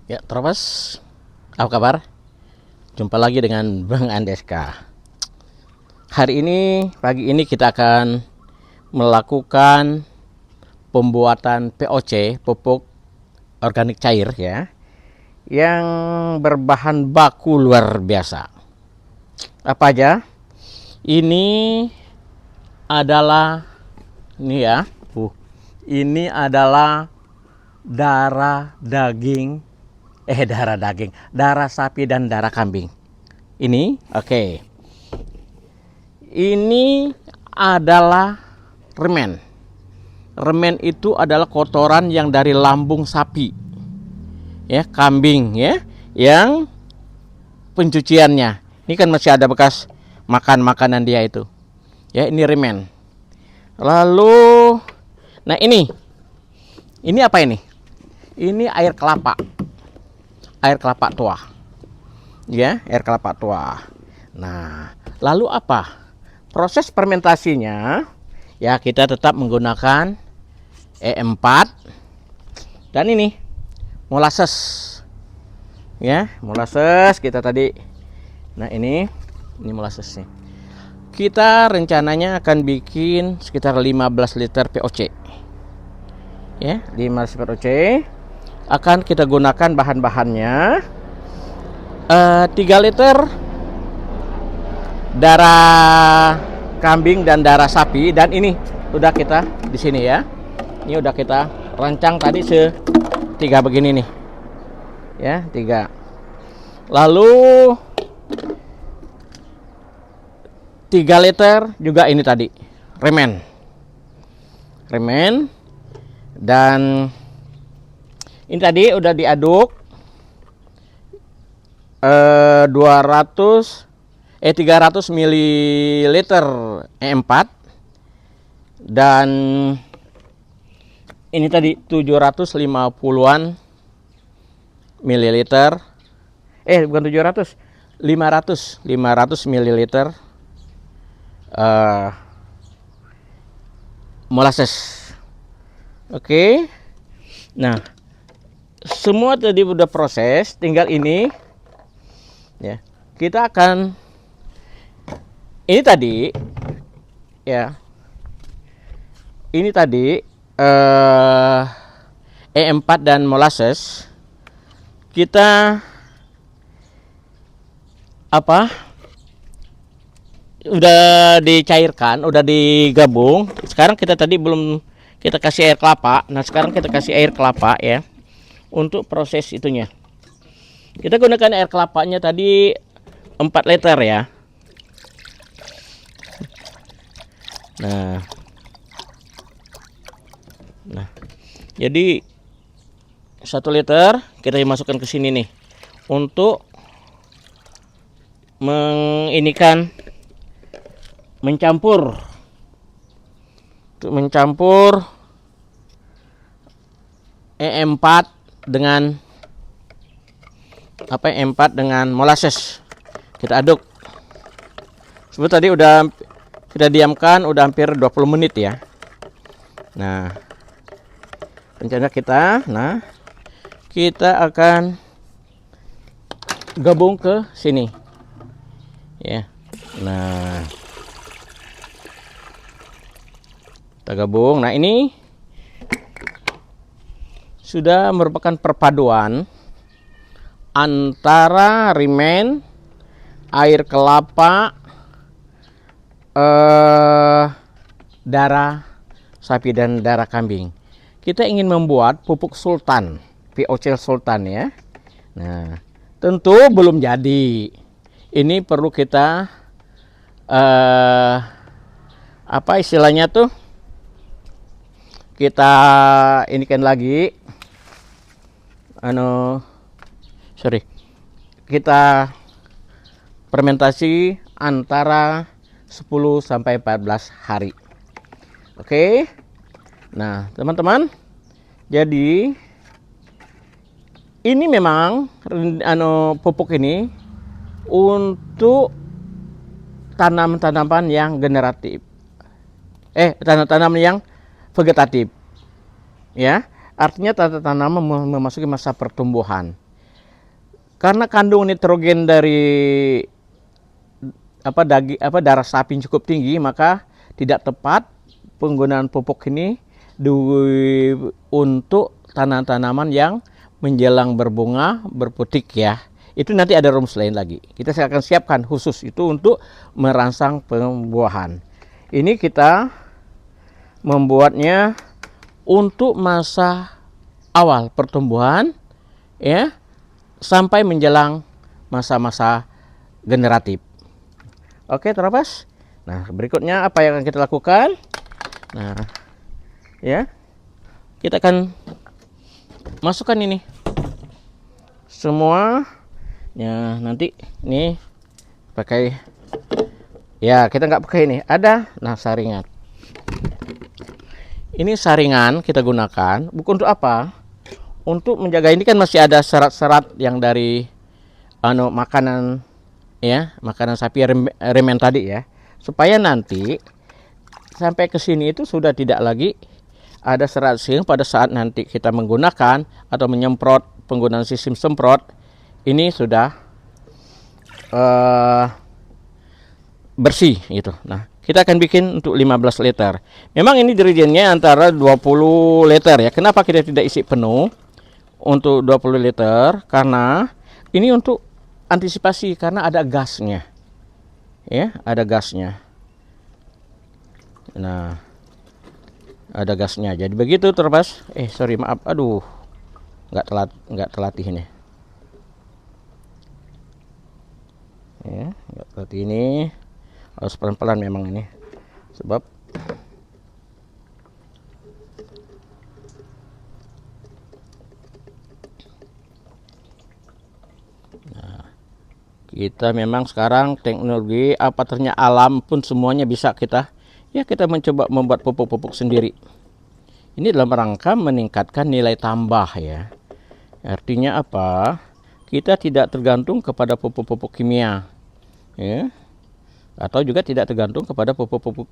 Ya, terus apa kabar? Jumpa lagi dengan Bang Andeska. Hari ini, pagi ini kita akan melakukan pembuatan POC, pupuk organik cair ya, yang berbahan baku luar biasa. Apa aja? Ini adalah ini ya. Ini adalah darah sapi dan darah kambing. Ini, oke. Ini adalah remen. Remen itu adalah kotoran yang dari lambung sapi, ya, kambing, ya, yang pencuciannya. Ini kan masih ada bekas makan makanan dia itu, ya. Ini remen. Lalu, nah ini apa ini? Ini air kelapa tua, ya, air kelapa tua. Nah, lalu apa? Proses fermentasinya, ya, kita tetap menggunakan E4 dan ini molasses, ya, molasses kita tadi. Nah, ini molassesnya. Kita rencananya akan bikin sekitar 15 liter POC, ya, 15 POC. Akan kita gunakan bahan-bahannya 3 liter darah kambing dan darah sapi, dan ini udah kita di sini ya. Ini udah kita rancang tadi tiga begini nih. Ya, 3. Lalu 3 liter juga ini tadi remen. Dan ini tadi udah diaduk 300 ml E4, dan ini tadi 750-an mililiter, bukan 700, 500 mililiter molasses. Oke. Nah, semua tadi udah proses, tinggal ini, ya. Kita akan ini tadi, ya. Ini tadi E4 dan molasses kita udah dicairkan, udah digabung. Sekarang kita tadi belum kita kasih air kelapa. Nah, sekarang kita kasih air kelapa, ya, untuk proses itunya. Kita gunakan air kelapanya tadi 4 liter ya. Nah, jadi 1 liter kita masukkan ke sini nih untuk mencampur E4 dengan dengan molasses. Kita aduk. Sebut tadi udah kita diamkan udah hampir 20 menit ya. Nah, rencana kita akan gabung ke sini, ya. Nah, kita gabung. Nah, ini sudah merupakan perpaduan antara remen, air kelapa, darah sapi dan darah kambing. Kita ingin membuat pupuk sultan, POC sultan, ya. Nah, tentu belum jadi. Ini perlu kita apa istilahnya tuh? Kita inikan lagi. Kita fermentasi antara 10 sampai 14 hari. Oke. Nah, teman-teman, jadi ini memang pupuk ini untuk tanaman-tanaman yang generatif. Tanaman yang vegetatif. Ya, artinya tanaman memasuki masa pertumbuhan. Karena kandungan nitrogen dari darah sapi cukup tinggi, maka tidak tepat penggunaan pupuk ini untuk tanaman-tanaman yang menjelang berbunga, berputik ya. Itu nanti ada rumus lain lagi. Kita akan siapkan khusus itu untuk merangsang pembuahan. Ini kita membuatnya untuk masa awal pertumbuhan ya, sampai menjelang masa-masa generatif. Oke, terlepas. Nah, berikutnya apa yang akan kita lakukan? Nah, ya, kita akan masukkan ini semua. Ya, nanti ini pakai, ya kita nggak pakai ini. Ada, nah saringan. Ini saringan kita gunakan bukan untuk apa? Untuk menjaga, ini kan masih ada serat-serat yang dari makanan ya, makanan sapi remen tadi ya, supaya nanti sampai ke sini itu sudah tidak lagi ada serat, sehingga pada saat nanti kita menggunakan atau menyemprot, penggunaan sistem semprot ini sudah bersih gitu. Nah, kita akan bikin untuk 15 liter. Memang ini dirijennya antara 20 liter ya. Kenapa kita tidak isi penuh untuk 20 liter? Karena ini untuk antisipasi, karena ada gasnya. Ya, ada gasnya. Nah, ada gasnya. Jadi begitu terlepas. Sorry, maaf. Aduh. Nggak terlatih ini. Ya, nggak terlatih ini. Harus pelan-pelan memang ini. Sebab kita memang sekarang teknologi ternyata alam pun semuanya bisa kita mencoba membuat pupuk-pupuk sendiri. Ini dalam rangka meningkatkan nilai tambah ya. Artinya apa? Kita tidak tergantung kepada pupuk-pupuk kimia ya. Atau juga tidak tergantung kepada pupuk-pupuk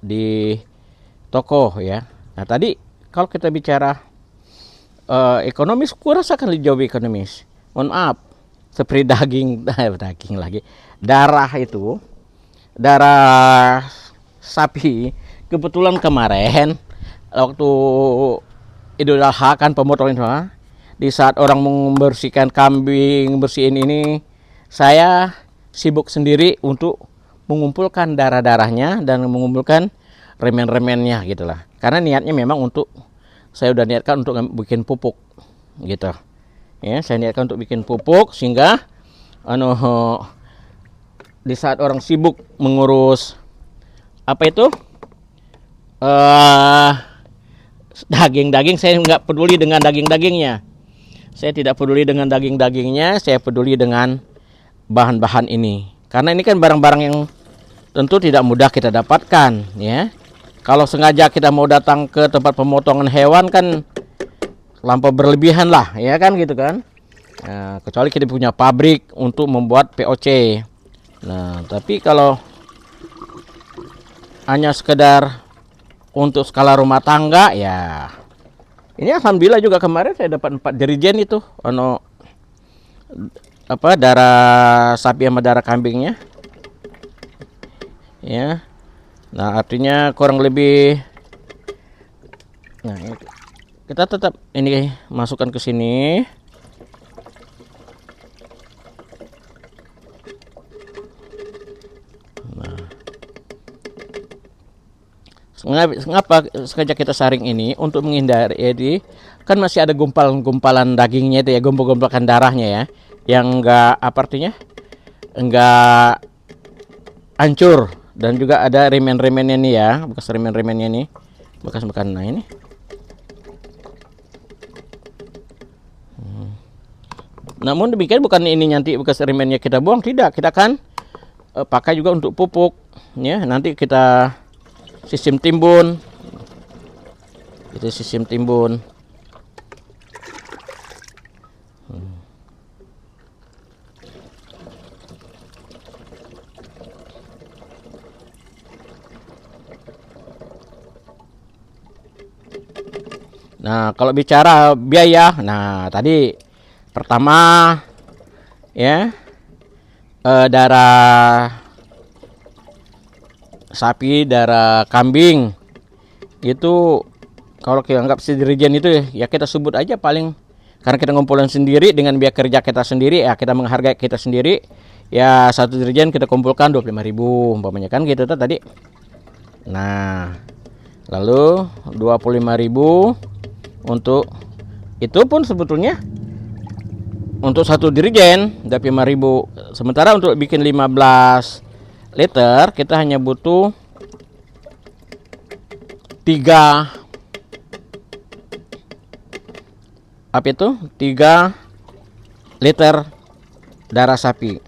di toko ya. Nah, tadi kalau kita bicara ekonomis, kurasakan lebih jauh ekonomis. Mohon maaf, seperti daging lagi, darah sapi. Kebetulan kemarin waktu Idul Adha kan pemotongan, di saat orang membersihkan kambing, bersihin ini, saya sibuk sendiri untuk mengumpulkan darah-darahnya dan mengumpulkan remen-remennya gitulah. Karena niatnya memang saya udah niatkan untuk bikin pupuk gitu. Ya, saya niatkan untuk bikin pupuk sehingga di saat orang sibuk mengurus daging-daging, saya nggak peduli dengan daging-dagingnya. Saya tidak peduli dengan daging-dagingnya, saya peduli dengan bahan-bahan ini. Karena ini kan barang-barang yang tentu tidak mudah kita dapatkan ya. Kalau sengaja kita mau datang ke tempat pemotongan hewan kan lampau berlebihan lah ya kan gitu kan. Nah, kecuali kita punya pabrik untuk membuat POC. Nah, tapi kalau hanya sekedar untuk skala rumah tangga ya, ini alhamdulillah juga kemarin saya dapat 4 jerigen itu darah sapi sama darah kambingnya ya. Nah, artinya kurang lebih, nah kita tetap ini masukkan ke sini. Nah, mengapa sengaja kita saring ini untuk menghindari kan masih ada gumpalan-gumpalan dagingnya itu ya, gumpal-gumpalan darahnya ya, yang enggak hancur, dan juga ada remen-remennya nih ya, bekas remen-remennya nih, bekas makan. Nah, ini namun demikian bukan ini nanti bekas remennya kita buang, tidak, kita akan pakai juga untuk pupuk ya. Nanti kita sistem timbun, itu sistem timbun. Nah, kalau bicara biaya, nah tadi Pertama ya, darah sapi, darah kambing itu kalau kita anggap sedirijen itu ya kita sebut aja paling, karena kita ngumpulin sendiri dengan biaya kerja kita sendiri ya, kita menghargai kita sendiri ya, satu dirijen kita kumpulkan 25.000 umpamanya kan gitu tadi. Nah lalu 25.000 untuk itu pun sebetulnya untuk satu dirijen 25.000, sementara untuk bikin 15 liter kita hanya butuh 3 liter darah sapi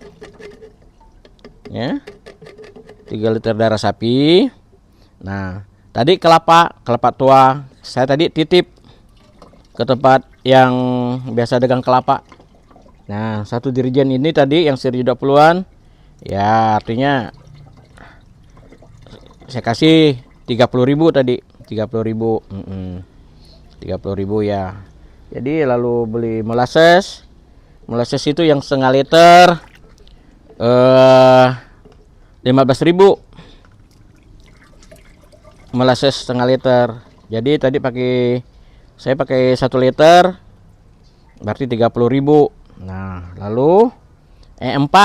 ya, 3 liter darah sapi. Nah tadi kelapa tua saya tadi titip ke tempat yang biasa dagang kelapa. Nah satu dirijen ini tadi yang 1.020-an ya, artinya saya kasih 30.000 tadi, 30.000 30.000 ya. Jadi lalu beli molasses itu yang setengah liter 15.000, molasses setengah liter. Jadi tadi saya pakai 1 liter berarti 30.000. Nah lalu E4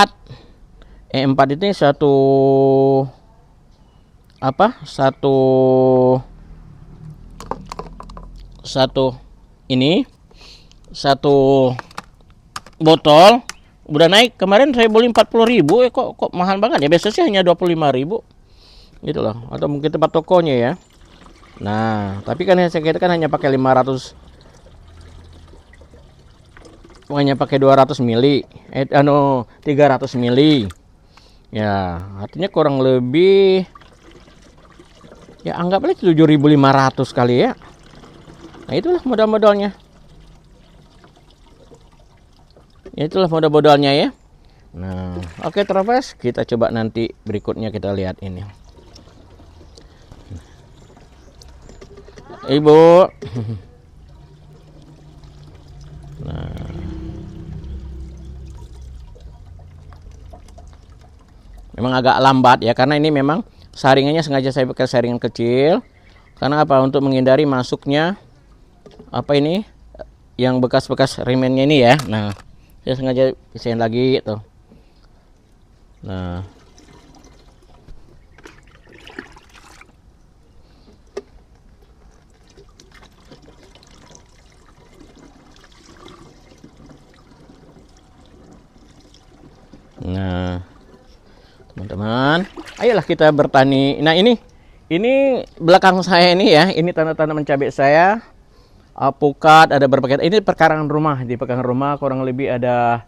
ini satu botol udah naik. Kemarin saya beli 40.000 kok mahal banget ya, biasanya sih hanya 25.000 gitu loh, atau mungkin tempat tokonya ya. Nah tapi kan kita kan hanya pakai 500, hanya pakai 200 mili 300 mili ya, artinya kurang lebih ya anggaplah 7.500 kali ya. Nah itulah modal-modalnya. Ya. Nah, oke Traves, kita coba nanti berikutnya kita lihat ini. Ibu. Nah. Memang agak lambat ya, karena ini memang saringannya sengaja saya pakai saringan kecil. Karena apa? Untuk menghindari masuknya yang bekas-bekas remennya ini ya. Nah, saya sengaja pisahin lagi tuh. Nah, teman-teman, ayolah kita bertani. Nah ini belakang saya ini ya, ini tanaman cabai saya. Alpukat ada berbagai, ini perkarangan rumah, di perkarangan rumah kurang lebih ada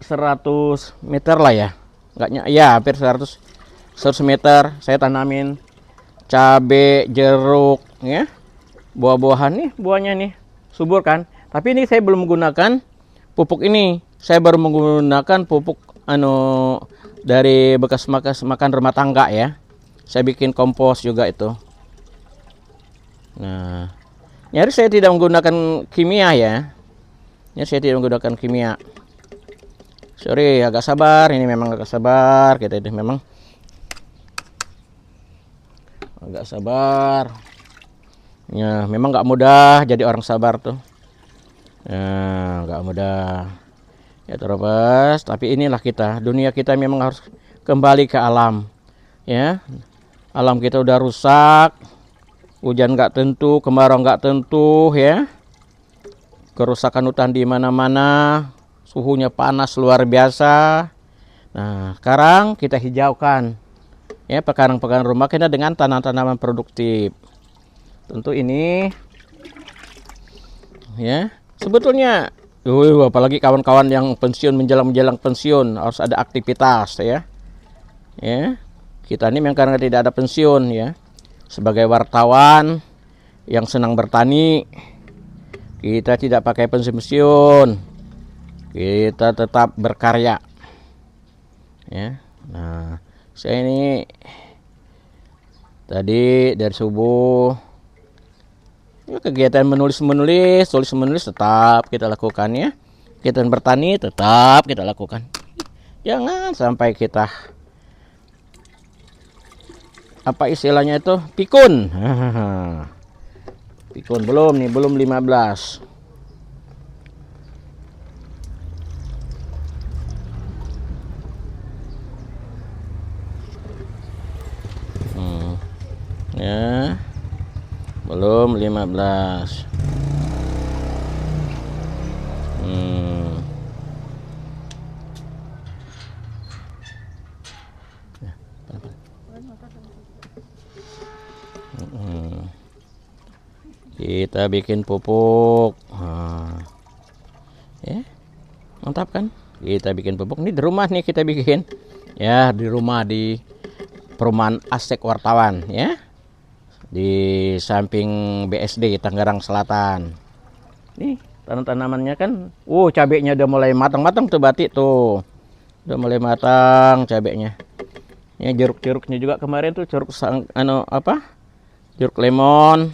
100 meter lah ya, enggaknya ya, hampir 100 meter saya tanamin cabai, jeruk ya, buah-buahan nih, buahnya nih subur kan. Tapi ini saya belum menggunakan pupuk ini, saya baru menggunakan pupuk dari bekas makan rumah tangga ya. Saya bikin kompos juga itu. Nah, nyaris saya tidak menggunakan kimia ya. Sorry, agak sabar. Ini memang agak sabar. Kita itu memang agak sabar. Ya, memang nggak mudah jadi orang sabar tuh. Ya, nggak mudah. Ya terus, tapi inilah kita. Dunia kita memang harus kembali ke alam. Ya, alam kita udah rusak. Hujan nggak tentu, kemarau nggak tentu ya. Kerusakan hutan di mana-mana, suhunya panas luar biasa. Nah, sekarang kita hijaukan ya perkarangan rumah kita dengan tanaman-tanaman produktif. Tentu ini ya, sebetulnya apalagi kawan-kawan yang pensiun menjelang pensiun harus ada aktivitas ya. Ya. Kita ini memang karena tidak ada pensiun ya. Sebagai wartawan yang senang bertani, kita tidak pakai pensiun. Kita tetap berkarya. Ya. Nah, saya ini tadi dari subuh ya, kegiatan tulis menulis tetap kita lakukan ya. kita bertani tetap kita lakukan. Jangan sampai kita apa istilahnya itu pikun. Pikun belum nih, belum 15. Ya. Belum 15. Kita bikin pupuk. Ya, mantap kan? Kita bikin pupuk ini di rumah nih, kita bikin. Ya, di rumah di perumahan Astek Wartawan ya. Di samping BSD Tangerang Selatan. Nih, tanamannya kan cabenya udah mulai matang-matang tuh, batik tuh. Udah mulai matang cabenya. Ya, jeruk-jeruknya juga kemarin tuh jeruk jeruk lemon.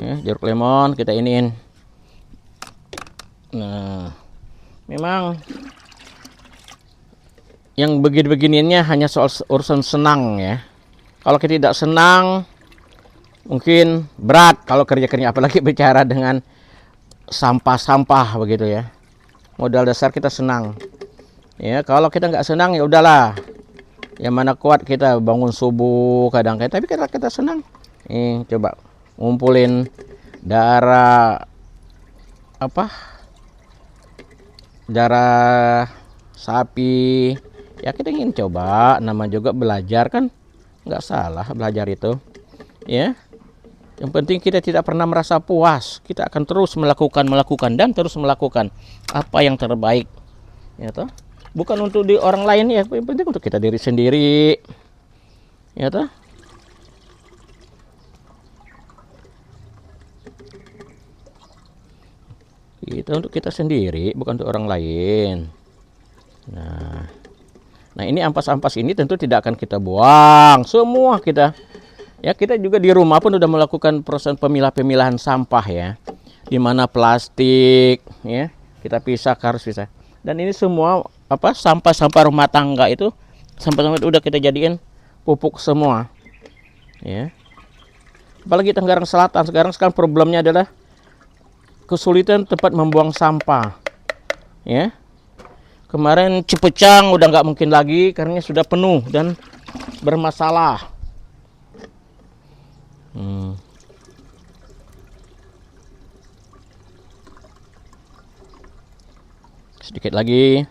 Ya, jeruk lemon kita iniin. Nah, memang yang begini-beginiannya hanya soal urusan senang ya. Kalau kita tidak senang mungkin berat kalau kerja-kerja, apalagi bicara dengan sampah-sampah begitu ya. Modal dasar kita senang. Ya, kalau kita nggak senang ya udahlah. Yang mana kuat kita bangun subuh kadang-kadang, tapi kita senang. Coba ngumpulin darah sapi ya, kita ingin coba, nama juga belajar kan, nggak salah belajar itu ya. Yang penting kita tidak pernah merasa puas, kita akan terus melakukan dan terus melakukan apa yang terbaik ya toh, bukan untuk di orang lain ya, yang penting untuk kita diri sendiri ya toh. Itu untuk kita sendiri, bukan untuk orang lain. Nah ini ampas-ampas ini tentu tidak akan kita buang semua kita. Ya, kita juga di rumah pun sudah melakukan proses pemilah-pemilahan sampah ya. Di mana plastik ya, kita pisah, harus pisah. Dan ini semua sampah-sampah rumah tangga itu sampah-sampah udah kita jadiin pupuk semua. Ya. Apalagi Tangerang Selatan sekarang problemnya adalah kesulitan tempat membuang sampah ya. Kemarin Cipecang udah nggak mungkin lagi karena sudah penuh dan bermasalah. Sedikit lagi.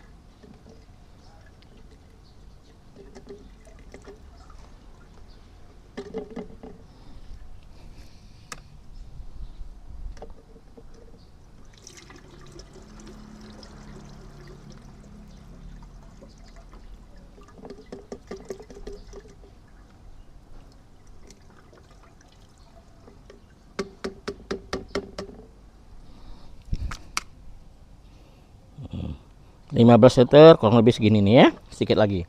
Hmm. 15 liter kurang lebih segini nih ya. Sedikit lagi.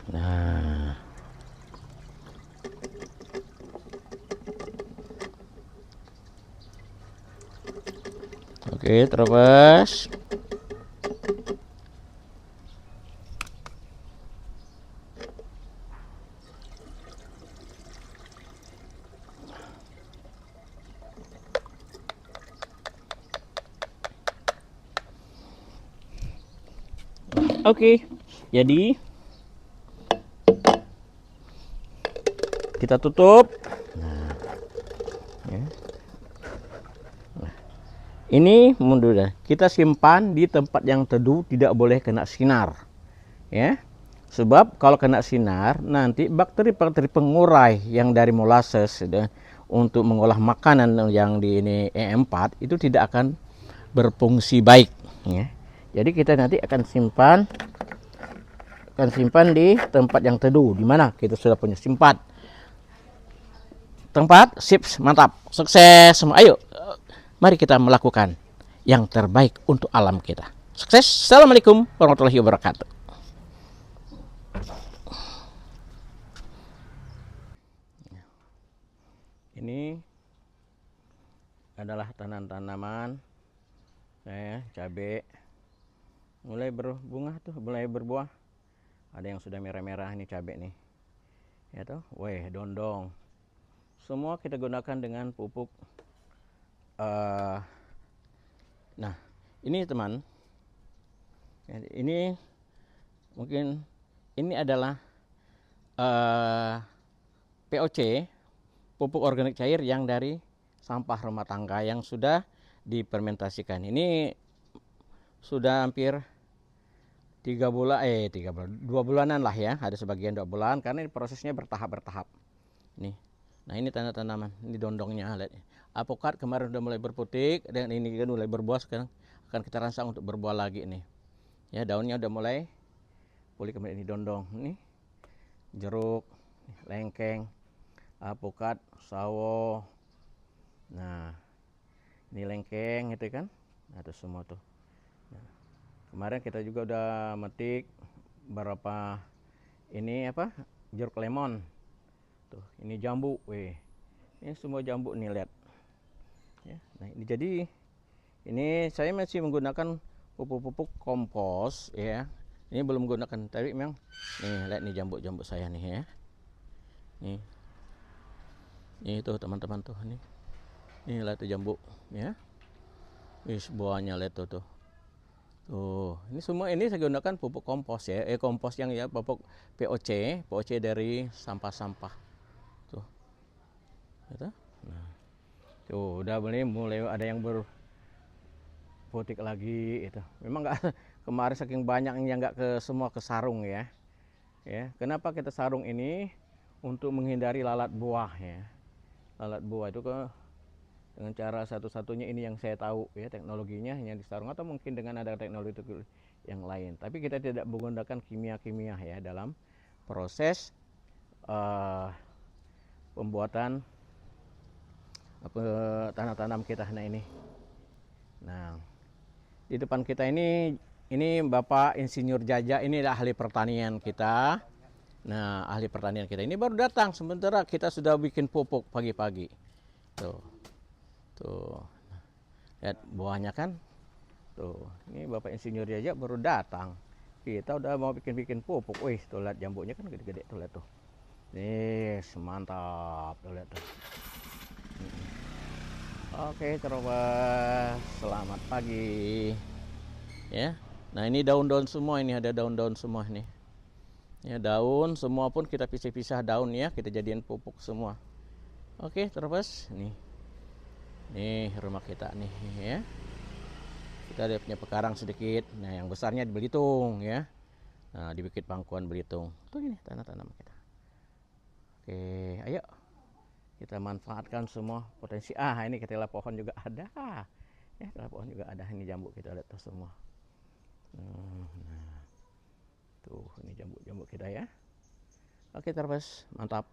Nah, oke, terus oke, jadi kita tutup. Nah, ya. Ini mundur, kita simpan di tempat yang teduh, tidak boleh kena sinar, ya. Sebab kalau kena sinar, nanti bakteri-bakteri pengurai yang dari molasses untuk mengolah makanan yang di ini E4 itu tidak akan berfungsi baik, ya. Jadi kita nanti akan simpan di tempat yang teduh, di mana kita sudah punya tempat, sips, mantap, sukses semua. Ayo, mari kita melakukan yang terbaik untuk alam kita. Sukses. Assalamualaikum warahmatullahi wabarakatuh. Ini adalah tanaman-tanaman cabai mulai berbunga tuh, mulai berbuah. Ada yang sudah merah-merah, ini cabai nih. Ya tuh, dondong. Semua kita gunakan dengan pupuk. Nah, ini teman. Ini mungkin ini adalah POC, pupuk organik cair yang dari sampah rumah tangga yang sudah difermentasikan. Ini sudah hampir 2 bulanan lah ya, ada sebagian 2 bulan karena ini prosesnya bertahap-bertahap. Nih. Nah, ini tanaman, ini dondongnya, lihat. Apokat kemarin udah mulai berputik dan ini kan mulai berbuah, sekarang akan kita rangsang untuk berbuah lagi nih. Ya, daunnya udah mulai pulih kembali. Ini dondong, nih. Jeruk, lengkeng, apokat, sawo. Nah, ini lengkeng itu kan. Nah, itu semua tuh. Nah, kemarin kita juga udah metik beberapa ini jeruk lemon. Tuh, ini jambu, ini semua jambu nih, lihat. Ya, nah ini jadi ini saya masih menggunakan pupuk-pupuk kompos ya. Ini belum menggunakan, tapi memang nih lihat nih jambu-jambu saya nih ya. Nih. Ini tuh teman-teman tuh nih. Ini lihat tuh jambu ya. Buahnya lihat tuh. Tuh, ini semua ini saya gunakan pupuk kompos ya. Kompos yang ya pupuk POC dari sampah-sampah. Tuh. Gitu. Nah. Tuh, udah mulai ada yang berputik lagi itu. Memang enggak kemarin saking banyaknya enggak semua ke sarung ya. Ya, kenapa kita sarung ini? Untuk menghindari lalat buah ya. Lalat buah itu dengan cara satu-satunya ini yang saya tahu ya, teknologinya hanya di sarung atau mungkin dengan ada teknologi yang lain. Tapi kita tidak menggunakan kimia-kimia ya dalam proses pembuatan tanam-tanam kita. Nah ini. Nah, di depan kita ini Bapak Insinyur Jaja, ini adalah ahli pertanian kita. Nah, ahli pertanian kita ini baru datang, sementara kita sudah bikin pupuk pagi-pagi. Tuh. Tuh. Lihat buahnya kan. Tuh, ini Bapak Insinyur Jaja baru datang. Kita udah mau bikin pupuk. Wih, tuh lihat jambunya kan gede-gede tuh, lihat tuh. Nih, mantap. Tuh lihat tuh. Oke, terobos. Selamat pagi. Ya. Nah, ini daun-daun semua, ini ada daun-daun semua nih. Ya, daun semua pun kita pisah-pisah daun ya, kita jadiin pupuk semua. Oke, terobos. Nih rumah kita nih ya. Kita ada punya pekarang sedikit. Nah, yang besarnya di Belitung ya. Nah, di Bukit Pangkuan Belitung. Tuh ini tanah-tanam kita. Oke, ayo. Kita manfaatkan semua potensi. Ini ketela pohon juga ada. Ya, ketela pohon juga ada. Ini jambu kita lihat tuh semua. Nah. Tuh, ini jambu-jambu kita ya. Oke, terus mantap.